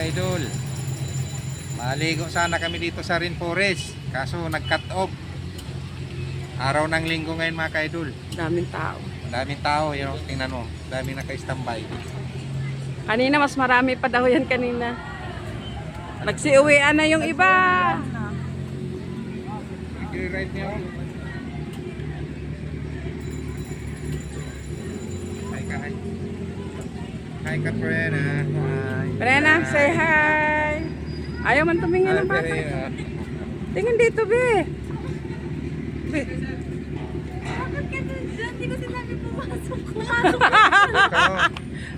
Idol, maligo sana kami dito sa Rainforest, kaso nag-cut off. Araw ng linggo ngayon mga ka-idol. Daming tao. Daming tao, yun, tingnan mo, daming naka-standby. Kanina mas marami pa daw yan kanina. Nagsiuwian na yung iba. Nag-ride niyo. Hi ka, hi. Hi ka, Prena. Hi. Prena, say hi. Ayaw man tumingin ng bata. Tingin dito, be. Bakit ka dun dyan? Hindi ko sinabi pumasok.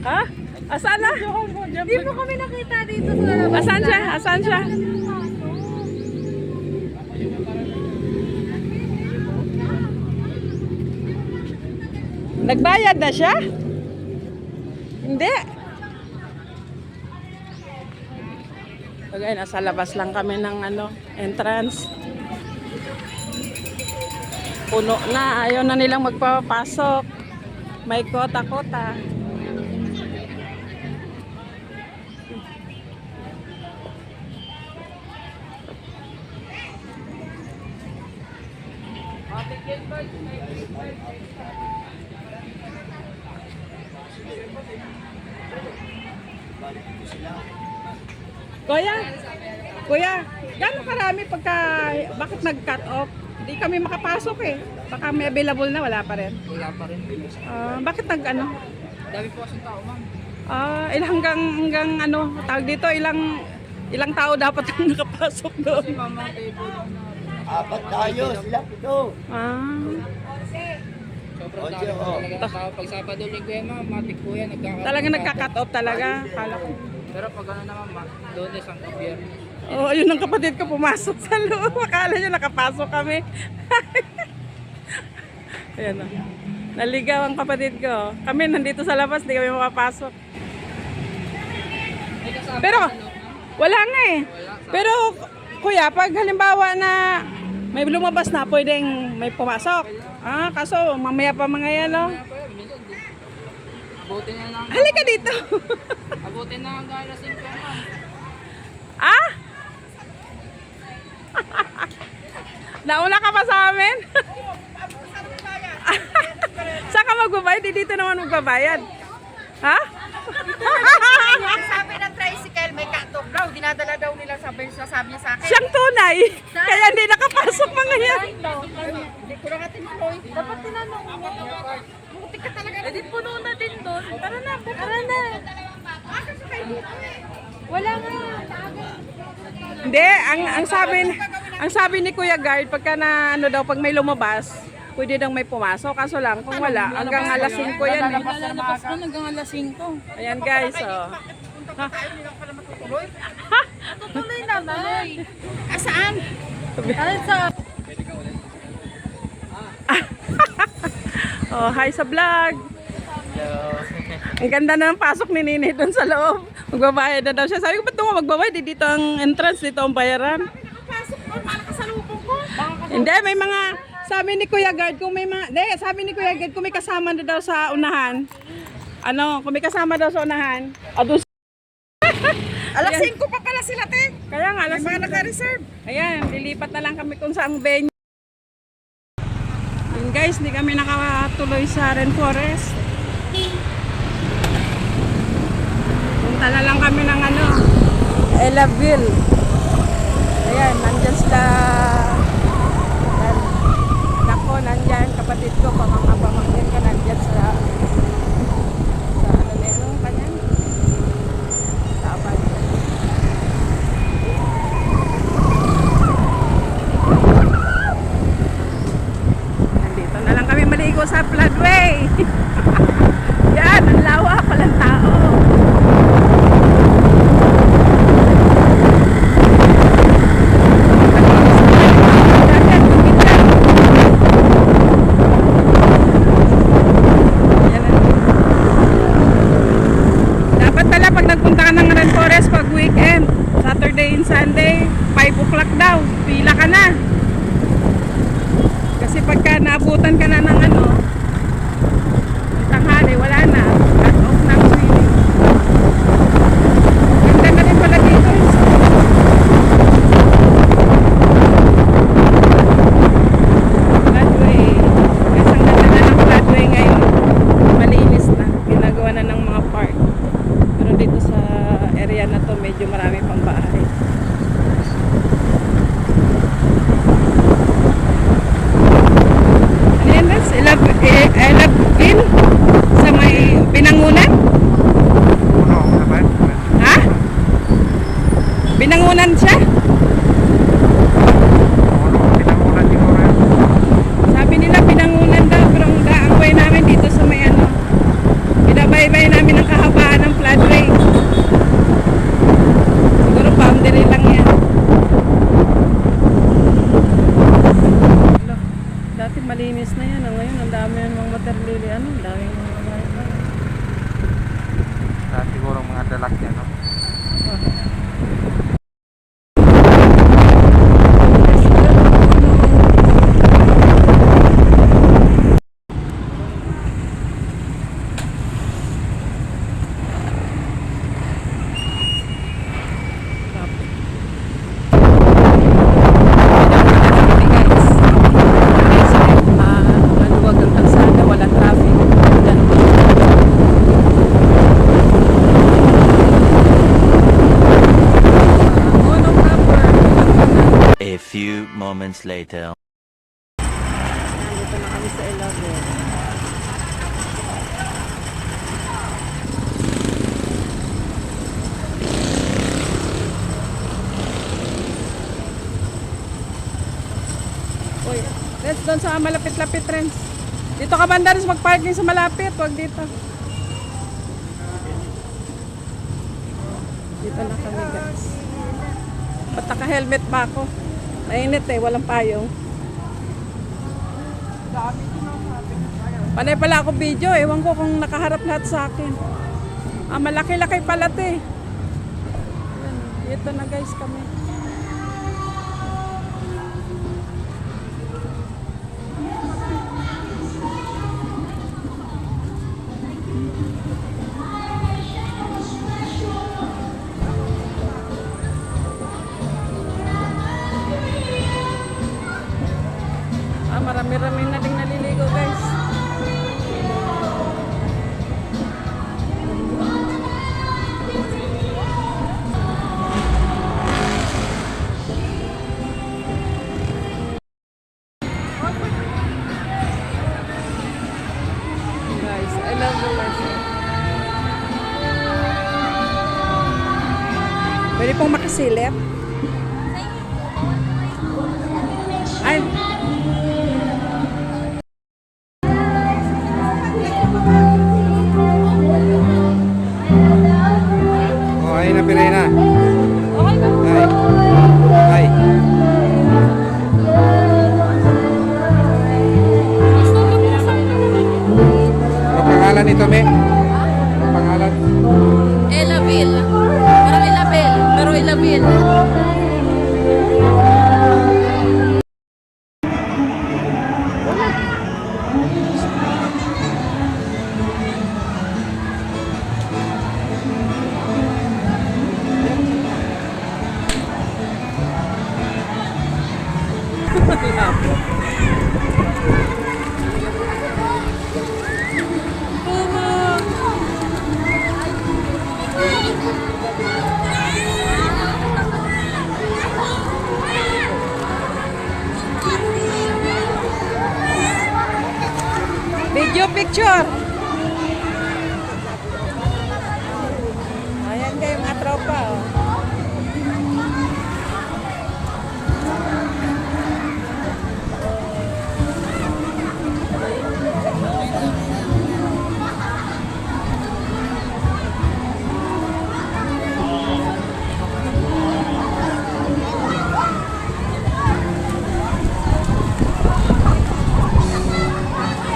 Ha? Asan na? Hindi mo kami nakita dito sa labas. Asan siya? Asan siya? Nagbayad na siya? Hindi. Okay, nasa labas lang kami ng entrance. Puno na, ayaw na nilang magpapasok. May kota-kota. Kuya, gano'ng karami bakit nag-cut off? Hindi kami makapasok eh. Baka may available na, wala pa rin. Wala pa rin. Bakit Dami po kasing tao, ma'am. hanggang tawag dito, ilang tao dapat ang nakapasok doon? Ma'am, ang table na. Apat tayo, sila pito. Sobrang dami po talaga ng tao. Pag Sabado, Linggo yan, ma'am, matik po yan. Talaga nagka-cut off talaga. Kala ko. Pero pag ano naman, ma'am, Lunes ang Biyernes. Oh, ayun ang kapatid ko pumasok sa loob. Akala niya nakapasok kami. Ayan o. Naligaw ang kapatid ko. Kami nandito sa labas, hindi kami makapasok. May kasama Pero, sa loob, ma'am? wala nga eh. Pero, kuya, pag halimbawa na may lumabas na, pwedeng may pumasok. Kaso mamaya pa mga yan, no? Kaya po yan, minsan din. Abutin na lang. Halika dito. Abutin na ang gala 5, ma'am. Nauna ka pa sa amin? Saan ka magbabayad? Dito naman magbabayad. Ha? Sabi ng tricycle, may cut-off daw. Dinadala daw nila, sabi niya sa akin. Siyang tunay. Kaya hindi nakapasok mga yan. Hindi ko na nga tinuloy. Dapat tinanong mo. Buti ka talaga. Eh di puno na din doon. Tara na, tara na. Wala nga. Hindi, ang sabi ni Kuya Guard, pagka pag may lumabas, pwede daw may pumasok. Kaso lang, kung wala, hanggang alas 5 yan eh. Lalabas na hanggang alas 5. Ayan guys, oh. Tutuloy naman. Saan? Sa... Oh, hi sa vlog. Ang ganda na ng pasok ni Nini doon sa loob. Magbabayad na daw siya. Sabi ko, ba't mo magbabayad? Dito ang entrance, dito ang bayaran. Nakapasok doon, malakasalubong ko. Hindi, may mga... Sabi ni Kuya Guard, sabi ni Kuya Guard, kung may kasama na daw sa unahan. Kung may kasama daw sa unahan. Doon Alas 5 pa pala sila, te. Kaya nga, alas Mga naka-reserve. Ayan, lilipat na lang kami kung saang venue. Yun guys, hindi kami nakatuloy sa Rainforest. Punta na lang kami ng Elaville. Ayan, nandyan sila. Anak ko, nandyan. Kapatid ko, pamangkin ko, nandyan sa kanyan? Tapat. Nandito na lang kami maligo sa floodway. Yan, ang lawak, walang tao. Yan ang medyo marami pang bahay. Ano yan, Ras? Elabville? Sa may Binangunan? Puno, naman. Ha? Binangunan siya? Puno, pinangunan siguro yan. Sabi nila Binangunan daw, pero ang way namin dito sa may ano. Binabaybay namin ang kahabaan ng floodway. Siguro boundary lang yan. Look, dati malinis na yan. Ngayon, ang dami ng mga waterlily. Ano? Ang daming mga marika. Dahil siguro mga dalak yan, no? Maluwag ang kalsada, wala traffic. A few moments later. Nandito na kami sa Elabville. Uy, Rens, doon sa malapit-lapit, Rens. Dito ka banda, Rens, mag-parking sa malapit. Huwag dito. Dito na kami, guys. Ba't naka-helmet pa ako? Mainit eh, walang payong. Panay pala ako video, ewan ko kung nakaharap lahat sa akin. Ah, malaki-laki pala ito eh. Yan, dito na guys kami. Ah, marami-rami na ding naliligo guys. Guys, I love the weather. Pwede pong makasilip. Ay, Oh, ayun na, pinay na. Okay ba? Ay. Ay. Ano pangalan nito, Me? Ano pangalan? Elabville. Parang Elabel, pero Elabville. video picture. Ayan kayo mga tropa. Oh.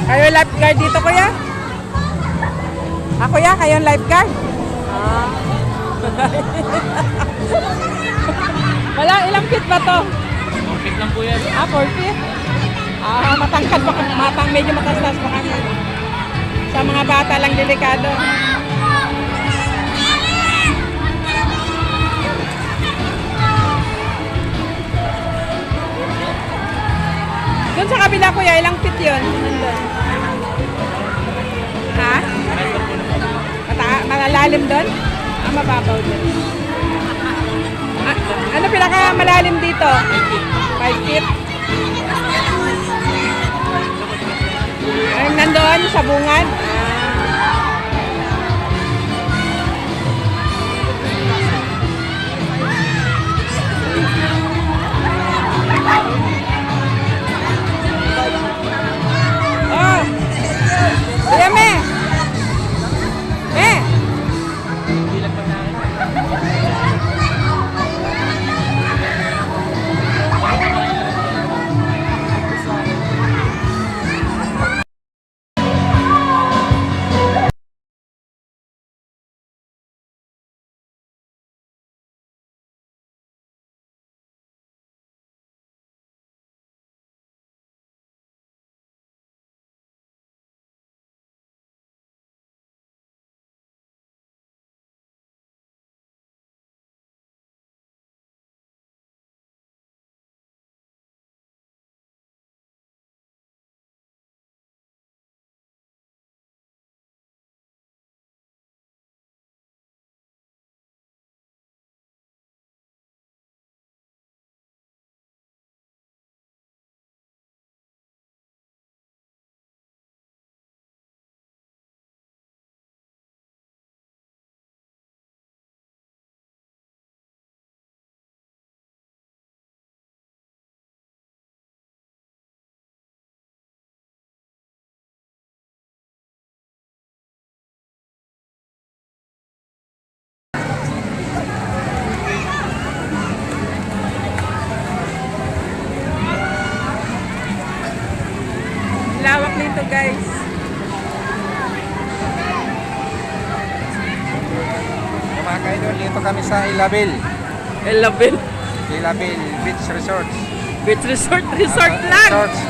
Kayo lifeguard dito, kuya? Ah, kuya, kayo lifeguard? Ah. Wala, ilang feet ba to? 4 feet lang po yan. Ah, 4 feet? Ah, matangkad pa, medyo matastas pa kami. Sa mga bata lang delikado. Doon sa kabila, kuya, ilang feet yun? Nandun. Ha? Malalalim doon? Ah, mababaw doon. Ano pinakamalalim dito? 5 feet. Ay, nandoon sa bungad. Oh! Kuya Me! Me! Lawak nito, guys. Mga ka-idol, dito kami sa Ilabil. Elabil. Ilabil Beach Resort. Beach Resort. Resort lang. Resorts.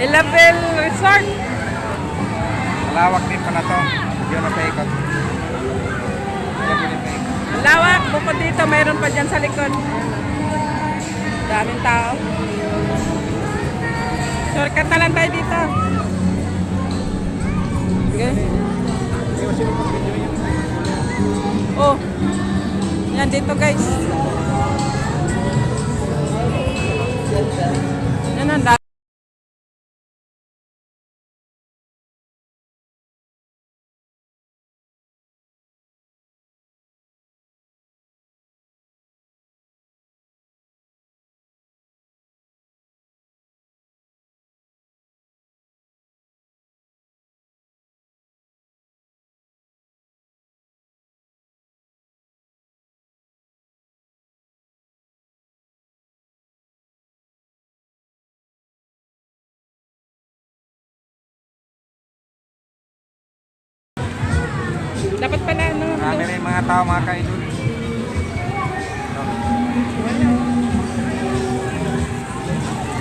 Elabil Resort. Malawak din pala to. Hindi na paikot. Ang lawak. Bukod dito, mayroon pa dyan sa likod. Daming tao. Shortcut na lang tayo dito. Okay. Oh. Yan dito, guys. Yan ang dami. Dapat pala, ano? Marami rin mga tao, mga ka-idol.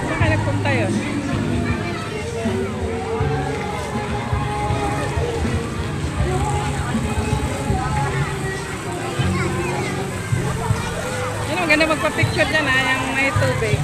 Saan ka nagpunta yun? Yan, maganda magpa-picture dyan, ha? Yung may tubig.